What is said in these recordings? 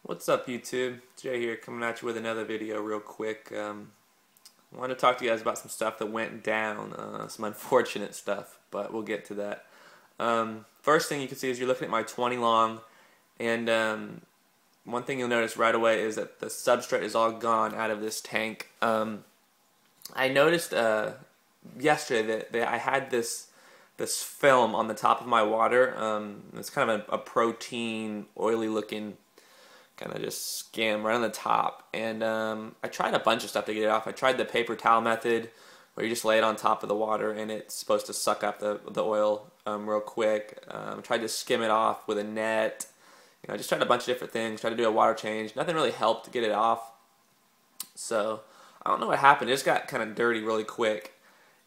What's up, YouTube? Jay here, coming at you with another video real quick. I wanted to talk to you guys about some stuff that went down, some unfortunate stuff, but we'll get to that. First thing you can see is you're looking at my 20 long, and one thing you'll notice right away is that the substrate is all gone out of this tank. I noticed yesterday that I had this film on the top of my water. It's kind of a protein, oily looking kind of just skim right on the top, and I tried a bunch of stuff to get it off. I tried the paper towel method where you just lay it on top of the water and it's supposed to suck up the oil real quick. Tried to skim it off with a net. I just tried a bunch of different things. Tried to do a water change. Nothing really helped to get it off. So I don't know what happened. It just got kind of dirty really quick.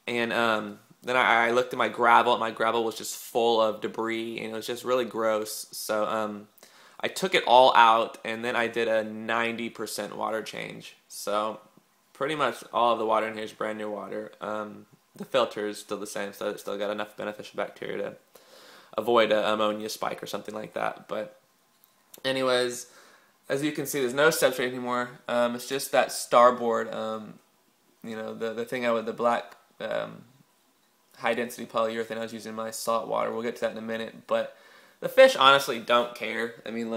And then I looked at my gravel, and my gravel was just full of debris, and it was just really gross. So I took it all out, and then I did a 90% water change. So pretty much all of the water in here is brand new water. The filter is still the same, so it's still got enough beneficial bacteria to avoid an ammonia spike or something like that. But anyways, as you can see, there's no substrate anymore. It's just that starboard, the thing with the black high density polyurethane I was using in my salt water. We'll get to that in a minute, but the fish honestly don't care. I mean,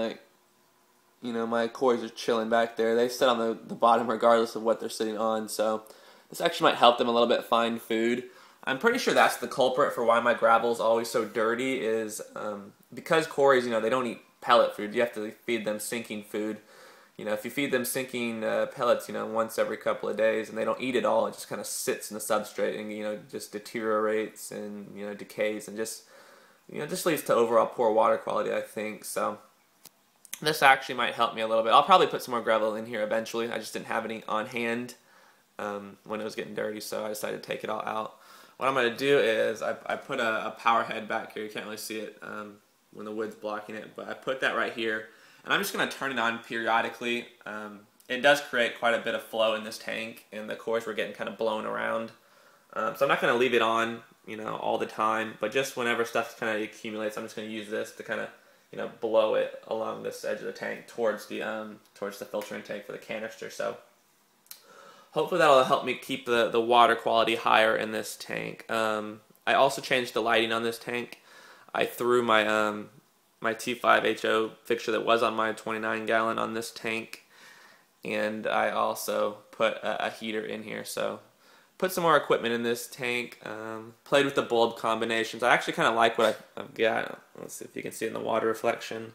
my koi are chilling back there. They sit on the bottom regardless of what they're sitting on, so this actually might help them a little bit find food. I'm pretty sure that's the culprit for why my gravel is always so dirty, is because koris, they don't eat pellet food. You have to feed them sinking food. If you feed them sinking pellets, once every couple of days, and they don't eat it all, it just kind of sits in the substrate and, just deteriorates and, decays, and just leads to overall poor water quality, I think. So this actually might help me a little bit. I'll probably put some more gravel in here eventually. I just didn't have any on hand when it was getting dirty, so I decided to take it all out. What I'm going to do is I put a power head back here. You can't really see it when the wood's blocking it, but I put that right here, and I'm just going to turn it on periodically. It does create quite a bit of flow in this tank, and the cores were getting kind of blown around. So I'm not going to leave it on all the time, but just whenever stuff kind of accumulates, I'm just going to use this to kind of, blow it along this edge of the tank towards the filtering tank for the canister. So hopefully that'll help me keep the water quality higher in this tank. I also changed the lighting on this tank. I threw my my T5HO fixture that was on my 29 gallon on this tank, and I also put a heater in here. So put some more equipment in this tank. Played with the bulb combinations. I actually kind of like what I've got. Let's see if you can see it in the water reflection.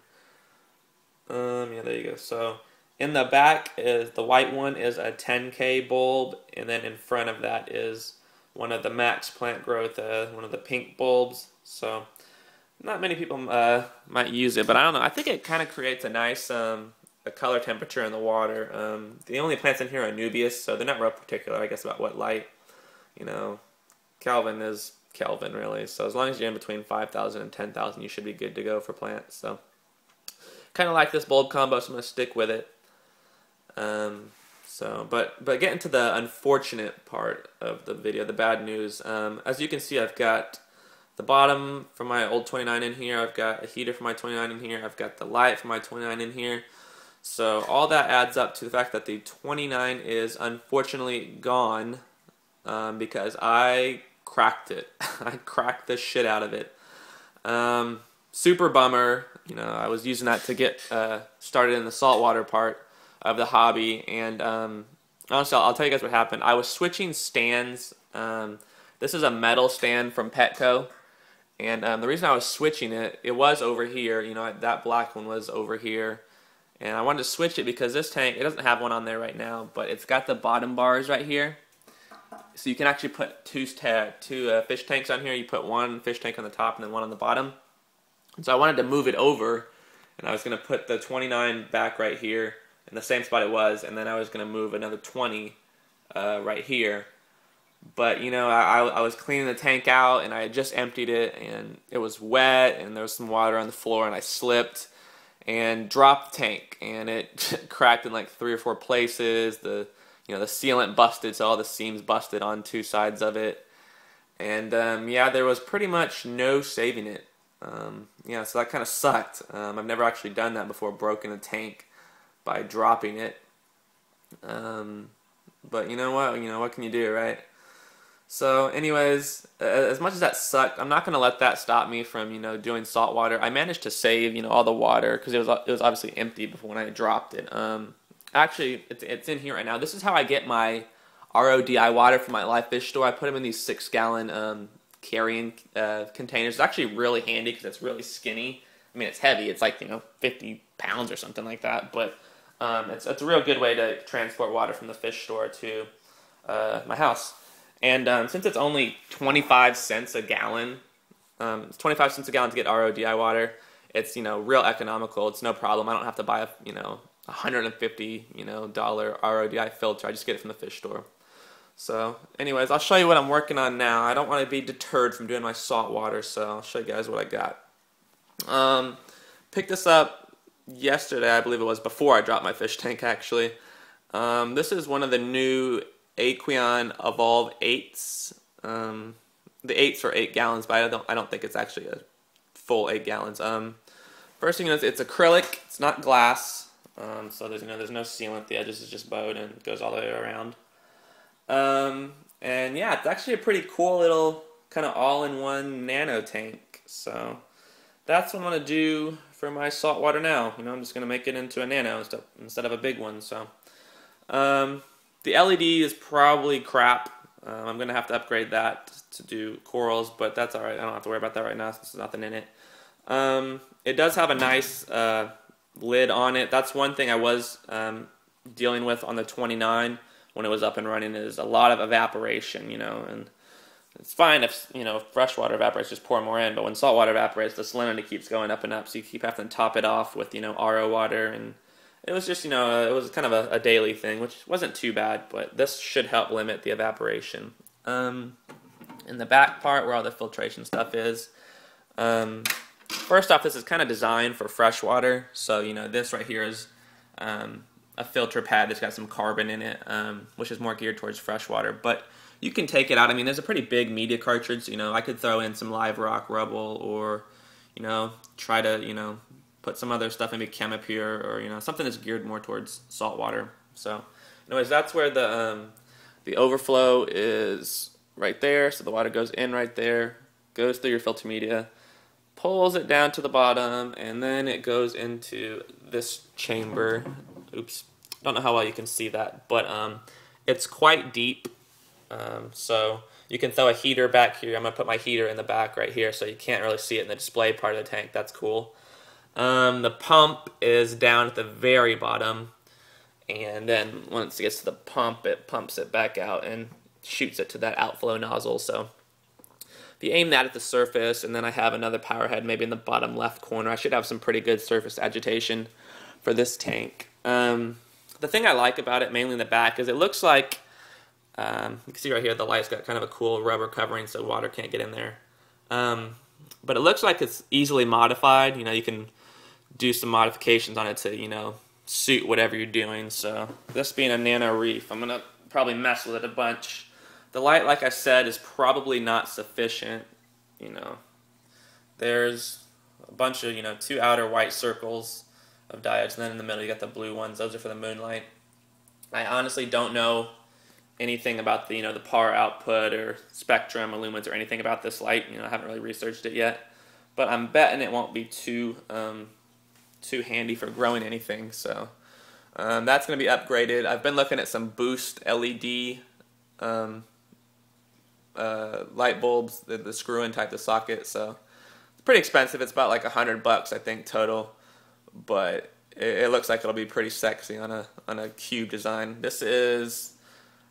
Yeah, there you go. So in the back is the white one is a 10K bulb, and then in front of that is one of the Max Plant Growth, one of the pink bulbs. So not many people might use it, but I don't know. I think it kind of creates a nice a color temperature in the water. The only plants in here are Nubius, so they're not real particular, I guess, about what light. Kelvin is Kelvin, really. So as long as you're in between 5,000 and 10,000, you should be good to go for plants. So kind of like this bulb combo, so I'm going to stick with it. But getting to the unfortunate part of the video, the bad news. As you can see, I've got the bottom for my old 29 in here. I've got a heater for my 29 in here. I've got the light for my 29 in here. So all that adds up to the fact that the 29 is unfortunately gone because I cracked it. I cracked the shit out of it. Super bummer. I was using that to get started in the saltwater part of the hobby, and honestly, I'll tell you guys what happened. I was switching stands. This is a metal stand from Petco, and the reason I was switching it was over here. That black one was over here. And I wanted to switch it because this tank, it doesn't have one on there right now, but it's got the bottom bars right here. So you can actually put two fish tanks on here. You put one fish tank on the top and then one on the bottom. And so I wanted to move it over, and I was going to put the 29 back right here in the same spot it was, and then I was going to move another 20 right here. But, I was cleaning the tank out, and I had just emptied it, and it was wet, and there was some water on the floor, and I slipped and dropped the tank, and it cracked in like 3 or 4 places. The sealant busted, so all the seams busted on 2 sides of it, and there was pretty much no saving it. So that kind of sucked. I've never actually done that before, broken a tank by dropping it. But you know what? What can you do, right? So, anyways, as much as that sucked, I'm not gonna let that stop me from doing salt water. I managed to save all the water because it was obviously empty before when I dropped it. Actually, it's in here right now. This is how I get my RODI water from my live fish store. I put them in these 6-gallon carrying containers. It's actually really handy because it's really skinny. I mean, it's heavy. It's like 50 pounds or something like that. But it's a real good way to transport water from the fish store to my house. And since it's only 25 cents a gallon, it's 25 cents a gallon to get RODI water. It's real economical. It's no problem. I don't have to buy a $150 dollar RODI filter. I just get it from the fish store. So, anyways, I'll show you what I'm working on now. I don't want to be deterred from doing my salt water, so I'll show you guys what I got. Picked this up yesterday, I believe it was, before I dropped my fish tank, actually. This is one of the new Aqueon Evolve 8s. The 8s are 8 gallons, but I don't think it's actually a full 8 gallons. First thing is it's acrylic. It's not glass. So there's no sealant. The edges is just bowed and it goes all the way around. And yeah, it's actually a pretty cool little kind of all-in-one nano tank. So that's what I'm gonna do for my salt water now. I'm just gonna make it into a nano instead of a big one. So the LED is probably crap. I'm gonna have to upgrade that to do corals, but that's all right. I don't have to worry about that right now since there's nothing in it. It does have a nice lid on it. That's one thing I was dealing with on the 29 when it was up and running, is a lot of evaporation, and it's fine if freshwater evaporates, just pour more in, but when saltwater evaporates, the salinity keeps going up and up, so you keep having to top it off with RO water. And it was just it was kind of a daily thing, which wasn't too bad, but this should help limit the evaporation. In the back part where all the filtration stuff is, first off, this is kind of designed for freshwater. So this right here is a filter pad that's got some carbon in it, which is more geared towards freshwater. But you can take it out. I mean, there's a pretty big media cartridge. I could throw in some live rock rubble, or try to put some other stuff, maybe Chemipure, or something that's geared more towards saltwater. So, anyways, that's where the overflow is right there. So the water goes in right there, goes through your filter media, pulls it down to the bottom, and then it goes into this chamber. Oops, don't know how well you can see that, but it's quite deep. So you can throw a heater back here. I'm going to put my heater in the back right here, so you can't really see it in the display part of the tank. That's cool. The pump is down at the very bottom, and then once it gets to the pump, it pumps it back out and shoots it to that outflow nozzle. So if you aim that at the surface, and then I have another power head maybe in the bottom left corner, I should have some pretty good surface agitation for this tank. The thing I like about it, mainly in the back, is it looks like, you can see right here, the light's got kind of a cool rubber covering so water can't get in there. But it looks like it's easily modified. You can do some modifications on it to, suit whatever you're doing. So this being a nano reef, I'm going to probably mess with it a bunch. The light, like I said, is probably not sufficient. There's a bunch of, 2 outer white circles of diodes, and then in the middle you got the blue ones. Those are for the moonlight. I honestly don't know anything about the the power output or spectrum, lumens, or anything about this light. I haven't really researched it yet, but I'm betting it won't be too handy for growing anything. So that's going to be upgraded. I've been looking at some Boost LED light bulbs, the screw-in type, the socket. So it's pretty expensive. It's about like $100, I think, total. But it looks like it'll be pretty sexy on a cube design. This is,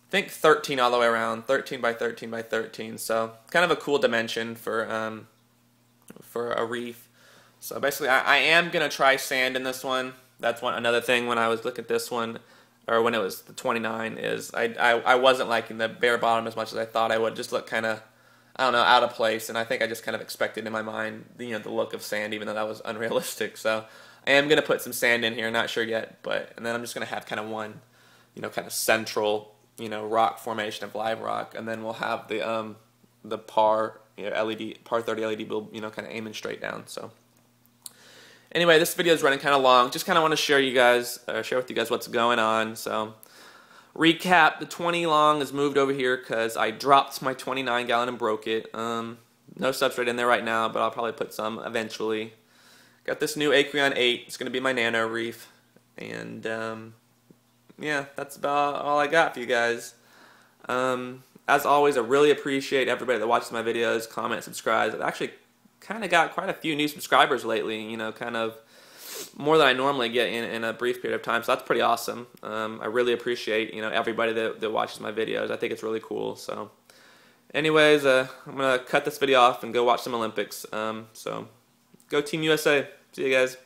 I think, 13 all the way around, 13 by 13 by 13. So kind of a cool dimension for a reef. So basically, I am gonna try sand in this one. That's another thing when I was looking at this one, or when it was the 29, is I wasn't liking the bare bottom as much as I thought I would. Just look kind of, I don't know, out of place. And I think I just kind of expected in my mind the look of sand, even though that was unrealistic. So I am going to put some sand in here, not sure yet, and then I'm just going to have kind of one, kind of central, rock formation of live rock, and then we'll have the PAR, LED, PAR 30 LED bulb, kind of aiming straight down. So Anyway, this video is running kind of long. Just kind of want to share with you guys what's going on. So, recap: the 20 long is moved over here because I dropped my 29 gallon and broke it. No substrate in there right now, but I'll probably put some eventually. Got this new Acreon 8. It's going to be my nano reef, and yeah, that's about all I got for you guys. As always, I really appreciate everybody that watches my videos, comments, subscribes. I've actually kind of got quite a few new subscribers lately, you know, kind of more than I normally get in a brief period of time, so that's pretty awesome. I really appreciate, you know, everybody that watches my videos. I think it's really cool. So anyways, I'm going to cut this video off and go watch some Olympics. So go Team USA. See you guys.